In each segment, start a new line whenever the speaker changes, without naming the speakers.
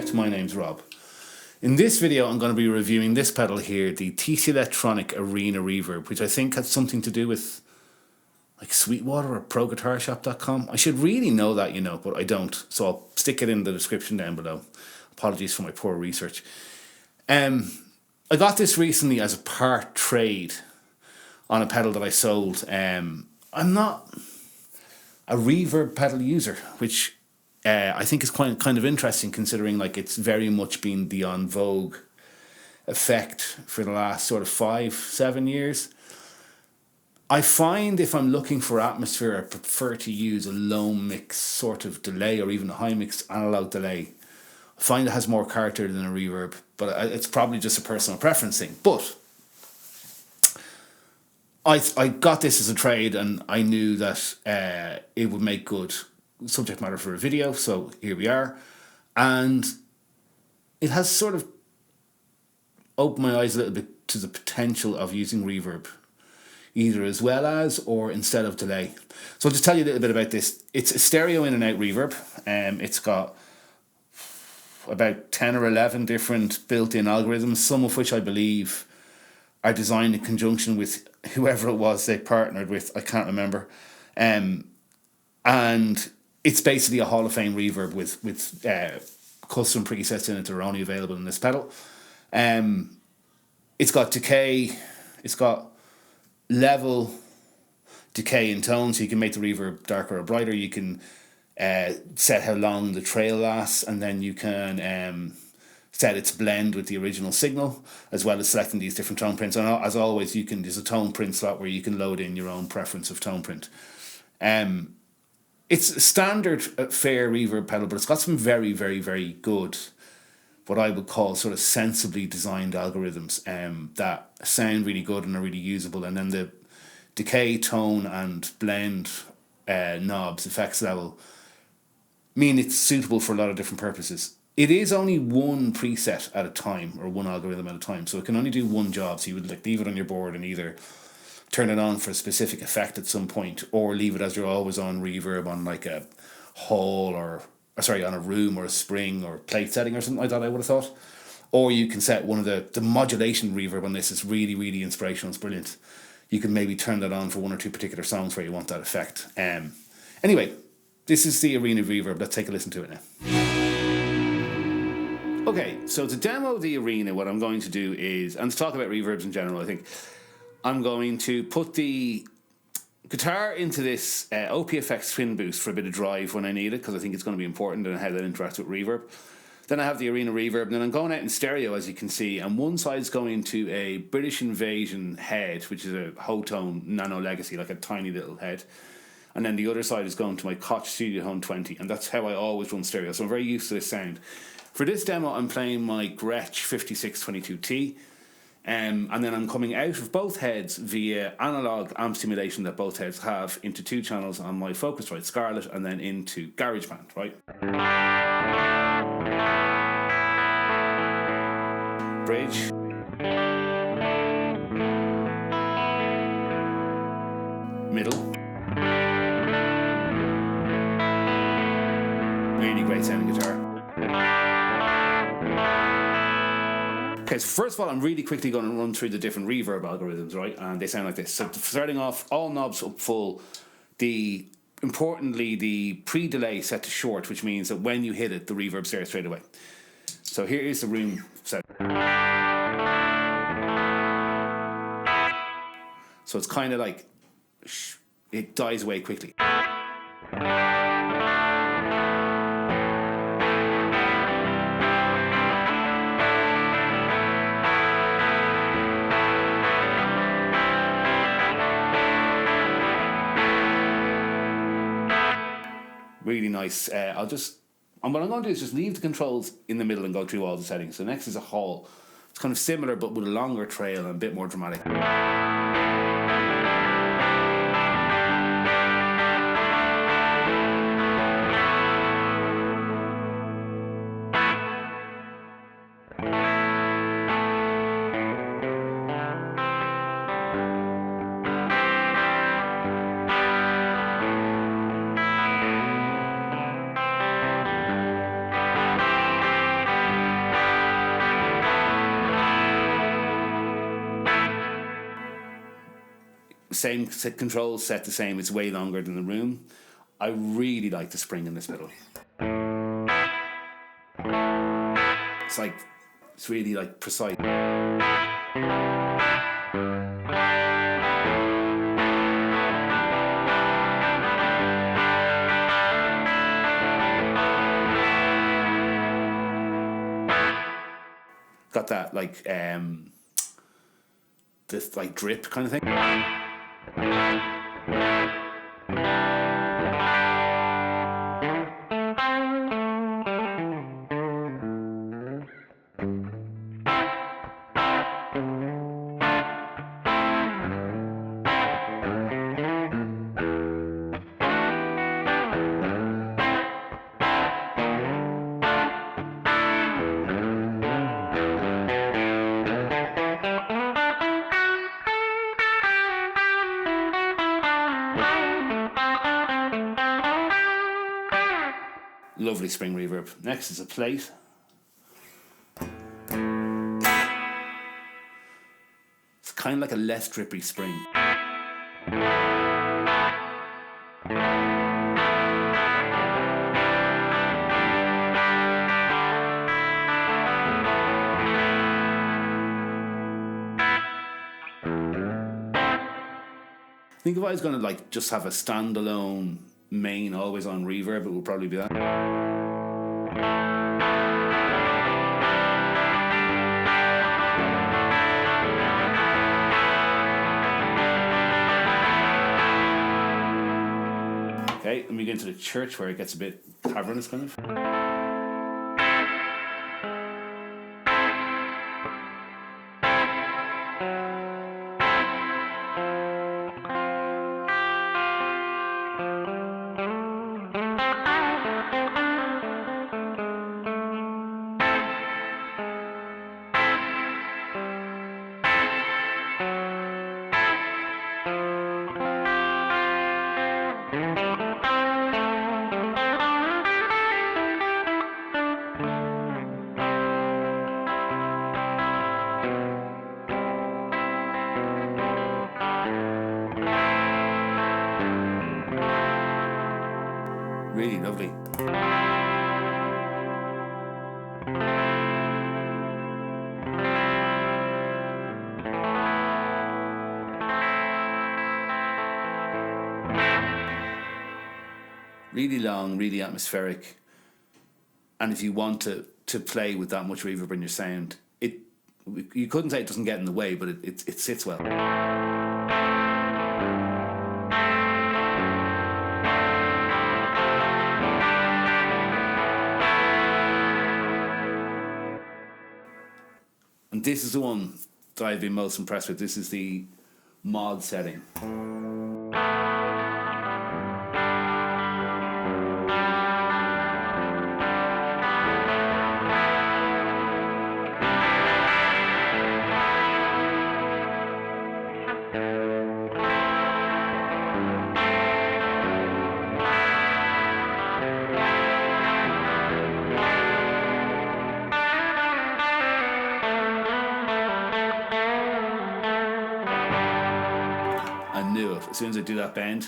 Effect, my name's Rob. In this video I'm going to be reviewing this pedal here, the TC Electronic Arena Reverb, which I think has something to do with like Sweetwater or ProGuitarShop.com. I should really know that, you know, but I don't, so I'll stick it in the description down below. Apologies for my poor research. I got this recently as a part trade on a pedal that I sold. I'm not a reverb pedal user, which I think is quite kind of interesting, considering like it's very much been the on vogue effect for the last sort of 5-7 years. I find if I'm looking for atmosphere, I prefer to use a low mix sort of delay or even a high mix analog delay. I find it has more character than a reverb, but it's probably just a personal preference thing. But I got this as a trade, and I knew that it would make good subject matter for a video, so here we are. And it has sort of opened my eyes a little bit to the potential of using reverb, either as well as or instead of delay. So I'll just tell you a little bit about this. It's a stereo in and out reverb. It's got about 10 or 11 different built-in algorithms, some of which I believe are designed in conjunction with whoever it was they partnered with. I can't remember. And it's basically a Hall of Fame reverb with custom presets in it that are only available in this pedal. It's got decay. It's got level, decay, and tone, so you can make the reverb darker or brighter. You can set how long the trail lasts, and then you can set its blend with the original signal, as well as selecting these different tone prints. And as always, there's a tone print slot where you can load in your own preference of tone print. It's a standard fair reverb pedal, but it's got some very, very, very good, what I would call sort of sensibly designed algorithms that sound really good and are really usable. And then the decay, tone, and blend knobs, effects level, mean it's suitable for a lot of different purposes. It is only one preset at a time, or one algorithm at a time, so it can only do one job. So you would like leave it on your board and either turn it on for a specific effect at some point, or leave it as your always on reverb on like a hall or on a room or a spring or plate setting or something like that, I would have thought. Or you can set one of the modulation reverb on this. It's really, really inspirational. It's brilliant. You can maybe turn that on for one or two particular songs where you want that effect. Anyway, this is the Arena Reverb. Let's take a listen to it now. Okay, so to demo the Arena, what I'm going to do is, and to talk about reverbs in general, I think I'm going to put the guitar into this OPFX Twin Boost for a bit of drive when I need it, because I think it's going to be important and how that interacts with reverb. Then I have the Arena Reverb, and then I'm going out in stereo, as you can see, and one side's going to a British Invasion head, which is a Hotone Nano Legacy, like a tiny little head. And then the other side is going to my Koch Studio Home 20, and that's how I always run stereo, so I'm very used to this sound. For this demo, I'm playing my Gretsch 5622T, and then I'm coming out of both heads via analog amp stimulation that both heads have into two channels on my Focusrite Scarlett, and then into GarageBand, right? Bridge. Middle. Really great sounding guitar. Okay, so first of all, I'm really quickly going to run through the different reverb algorithms, right? And they sound like this. So starting off, all knobs up full. Importantly, the pre-delay set to short, which means that when you hit it, the reverb's there straight away. So here is the room set. So it's kind of like, it dies away quickly. Really nice. What I'm going to do is just leave the controls in the middle and go through all the settings. So next is a hall. It's kind of similar, but with a longer trail and a bit more dramatic. Same controls set the same. It's way longer than the room. I really like the spring in this pedal. It's really like precise. Got that like this like drip kind of thing. Lovely spring reverb. Next is a plate. It's kind of like a less drippy spring. I think if I was going to like just have a standalone main always on reverb, it would probably be that. Okay, and we get into the church where it gets a bit cavernous kind of. Really lovely. Really long, really atmospheric. And if you want to play with that much reverb in your sound, you couldn't say it doesn't get in the way, but it sits well. And this is the one that I've been most impressed with. This is the mod setting. As soon as I do that bend,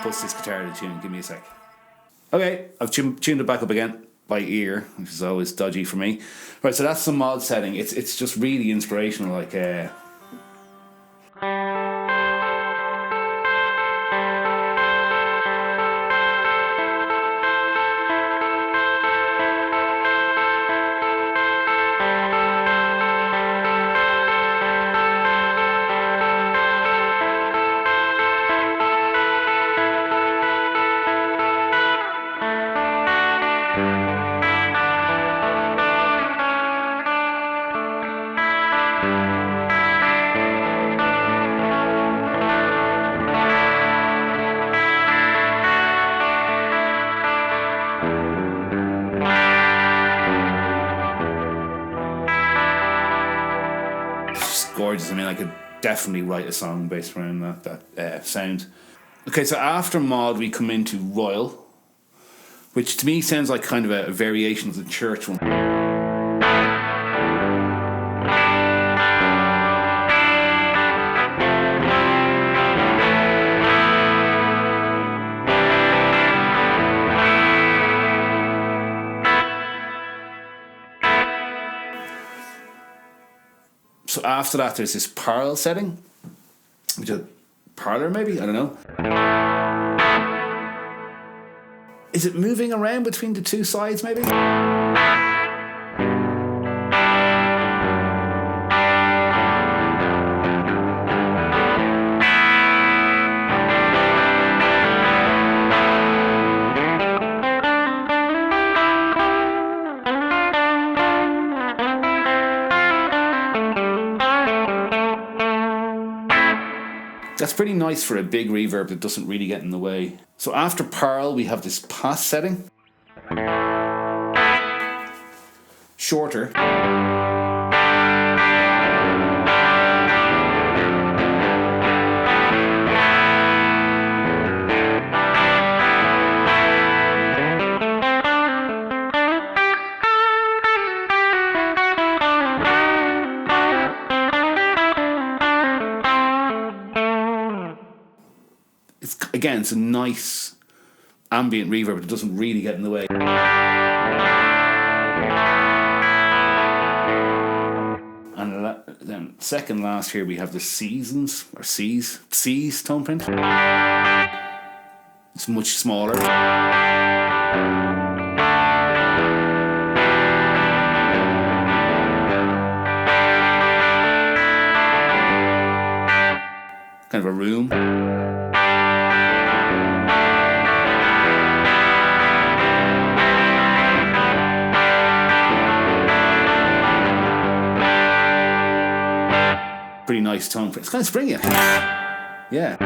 puts this guitar to tune. Give me a sec. Okay, I've tuned it back up again by ear, which is always dodgy for me. Right, so that's the mod setting. It's just really inspirational. Like gorgeous. I mean, I could definitely write a song based around that sound. Okay, so after mod we come into Royal, which to me sounds like kind of a variation of the church one. So after that, there's this parallel setting, which is parlor maybe, I don't know. Is it moving around between the two sides maybe? That's pretty nice for a big reverb that doesn't really get in the way. So after parallel, we have this pass setting. Shorter. Again, it's a nice ambient reverb that doesn't really get in the way. And then second last here we have the seasons, or C's tone print. It's much smaller. Kind of a room. Pretty nice tone. It's kind of springy. Yeah.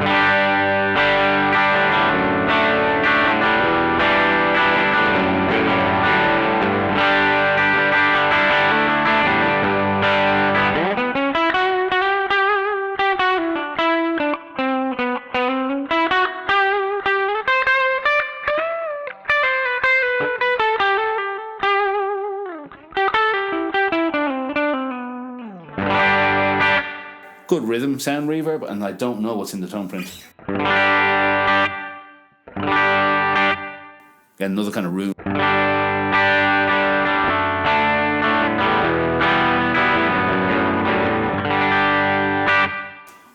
Good rhythm sound reverb, and I don't know what's in the tone print. Again, another kind of room.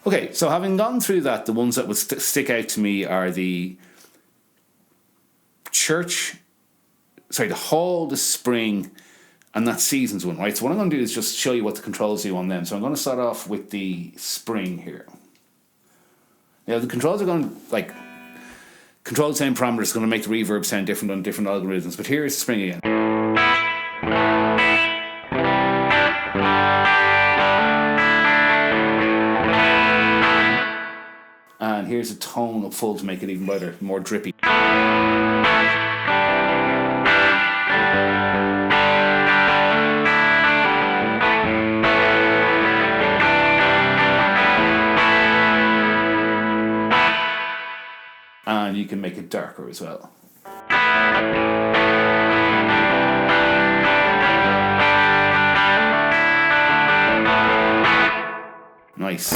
Okay, so having gone through that, the ones that would stick out to me are the hall, the spring, and that seasons one, right? So what I'm going to do is just show you what the controls do on them. So I'm going to start off with the spring here. Now the controls are going to, control sound parameters is going to make the reverb sound different on different algorithms. But here is the spring again. And here's a tone up full to make it even brighter, more drippy. And you can make it darker as well. Nice.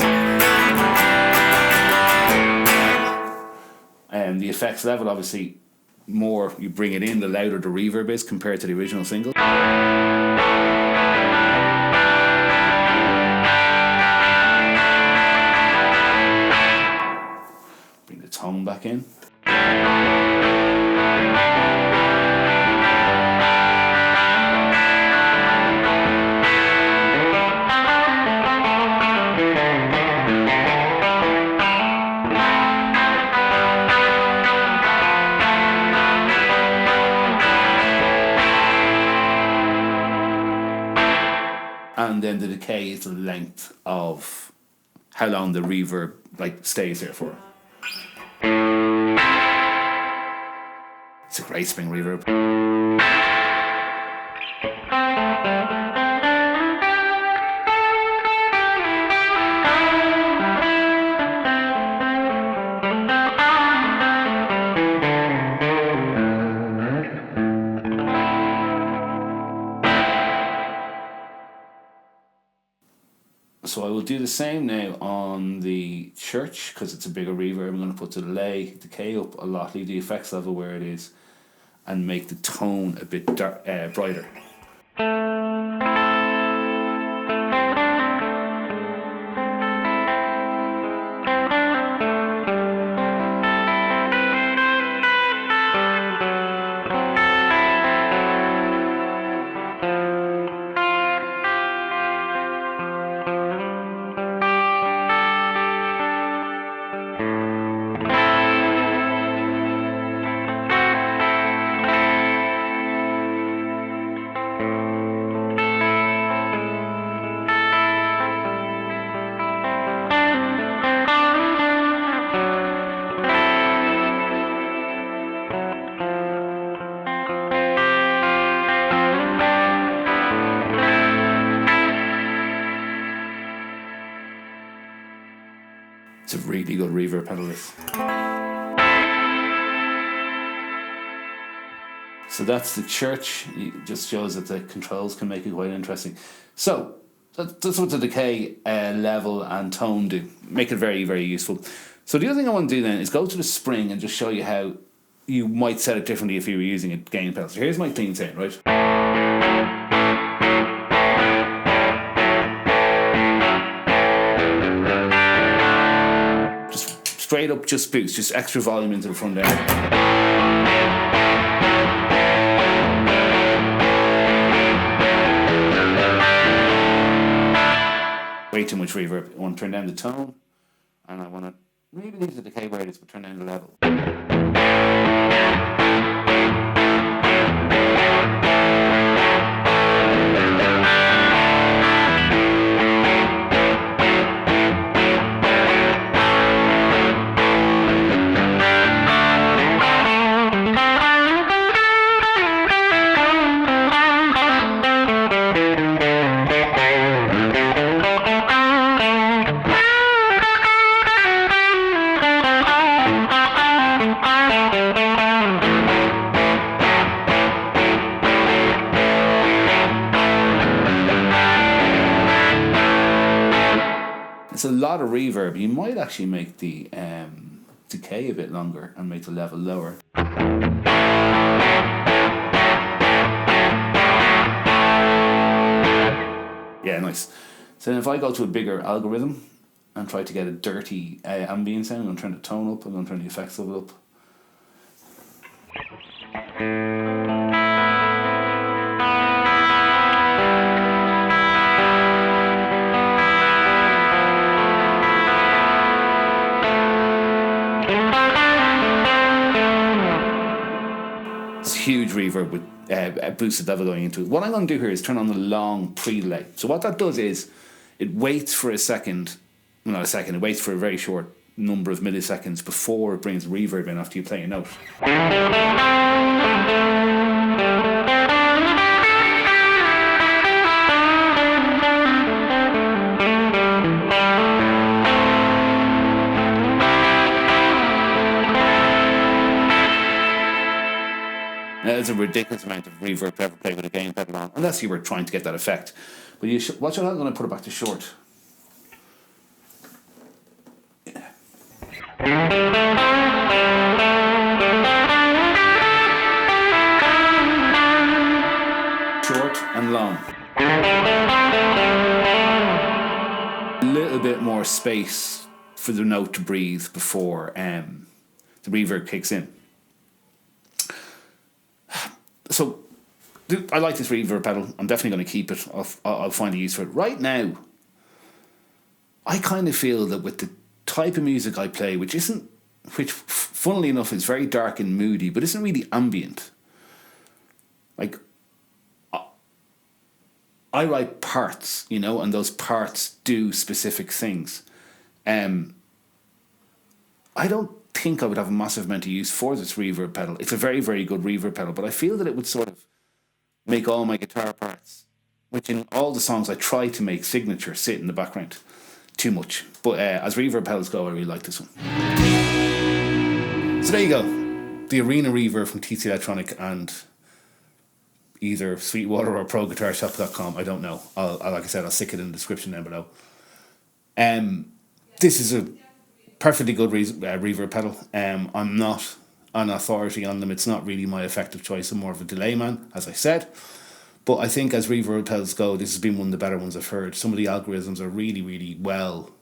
And the effects level, obviously, more you bring it in, the louder the reverb is compared to the original single. Bring the tone back in. And then the decay is the length of how long the reverb stays there for. It's a great spring reverb. So I will do the same now on the church because it's a bigger reverb. I'm going to put the delay, decay up a lot, leave the effects level where it is, and make the tone a bit brighter. It's a really good reverb pedal, this. So that's the church. It just shows that the controls can make it quite interesting. So that's what the decay level and tone do. Make it very, very useful. So the other thing I want to do then is go to the spring and just show you how you might set it differently if you were using a gain pedal. So here's my clean sound, right? Just straight up, just boost, just extra volume into the front end. Way too much reverb. I want to turn down the tone, and I want to maybe leave the decay where it is, but turn down the level. It's a lot of reverb. You might actually make the decay a bit longer and make the level lower. Yeah, nice. So then if I go to a bigger algorithm and try to get a dirty ambient sound, I'm going to turn the tone up, I'm going to turn the effects level up. Huge reverb with a boosted level going into it. What I'm going to do here is turn on the long pre-delay. So what that does is it waits for a second, not a second, it waits for a very short number of milliseconds before it brings reverb in after you play a note. There's a ridiculous amount of reverb to ever play with a gain pedal on, unless you were trying to get that effect. But you should, watch out, I'm going to put it back to short. Yeah. Short and long. A little bit more space for the note to breathe before the reverb kicks in. So, I like this reverb pedal. I'm definitely going to keep it. I'll find a use for it. Right now, I kind of feel that with the type of music I play, which funnily enough is very dark and moody, but isn't really ambient. Like, I write parts, you know, and those parts do specific things. I don't think I would have a massive amount of use for this reverb pedal. It's a very, very good reverb pedal, but I feel that it would sort of make all my guitar parts, which in all the songs I try to make signature, sit in the background too much. But as reverb pedals go, I really like this one. So there you go. The Arena Reverb from TC Electronic and either Sweetwater or ProGuitarShop.com. I don't know. Like I said, I'll stick it in the description down below. This is a perfectly good reverb pedal. I'm not an authority on them. It's not really my effective choice. I'm more of a delay man, as I said. But I think as reverb pedals go, this has been one of the better ones I've heard. Some of the algorithms are really, really well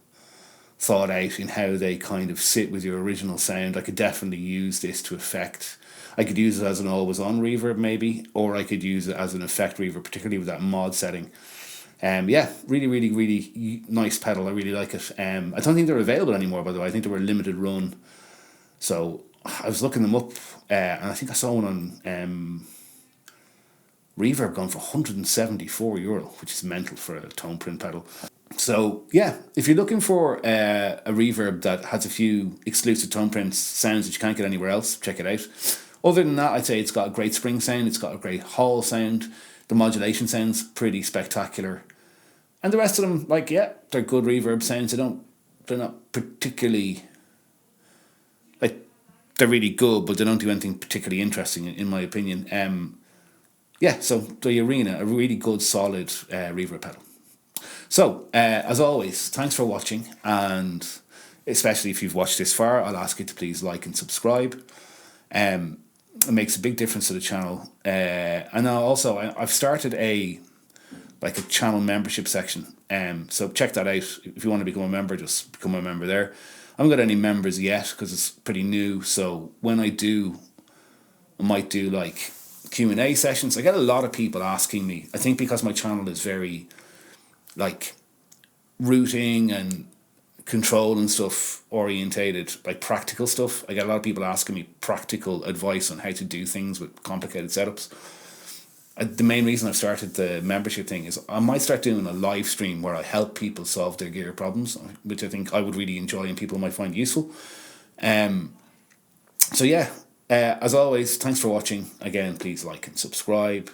thought out in how they kind of sit with your original sound. I could definitely use this to effect. I could use it as an always-on reverb maybe, or I could use it as an effect reverb, particularly with that mod setting. Yeah, really, really, really nice pedal. I really like it. I don't think they're available anymore, by the way. I think they were a limited run. So I was looking them up, and I think I saw one on Reverb going for €174, which is mental for a tone print pedal. So yeah, if you're looking for a reverb that has a few exclusive tone prints, sounds that you can't get anywhere else, check it out. Other than that, I'd say it's got a great spring sound, it's got a great hall sound, the modulation sounds pretty spectacular. And the rest of them, like, yeah, they're good reverb sounds. They don't not particularly, like, they're really good, but they don't do anything particularly interesting in my opinion. Yeah, so the Arena, a really good solid reverb pedal. So as always, thanks for watching, and especially if you've watched this far, I'll ask you to please like and subscribe. It makes a big difference to the channel. And now also I've started a channel membership section. So check that out. If you want to become a member, just become a member there. I haven't got any members yet because it's pretty new. So when I do, I might do like Q&A sessions. I get a lot of people asking me. I think because my channel is very like routing and control and stuff orientated, like practical stuff. I get a lot of people asking me practical advice on how to do things with complicated setups. The main reason I've started the membership thing is I might start doing a live stream where I help people solve their gear problems, which I think I would really enjoy and people might find useful. So yeah, as always, thanks for watching. Again, please like and subscribe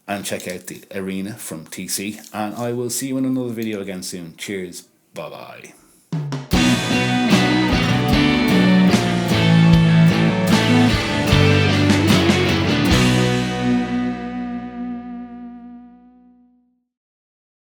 and check out the Arena from TC, and I will see you in another video again soon. Cheers, bye bye.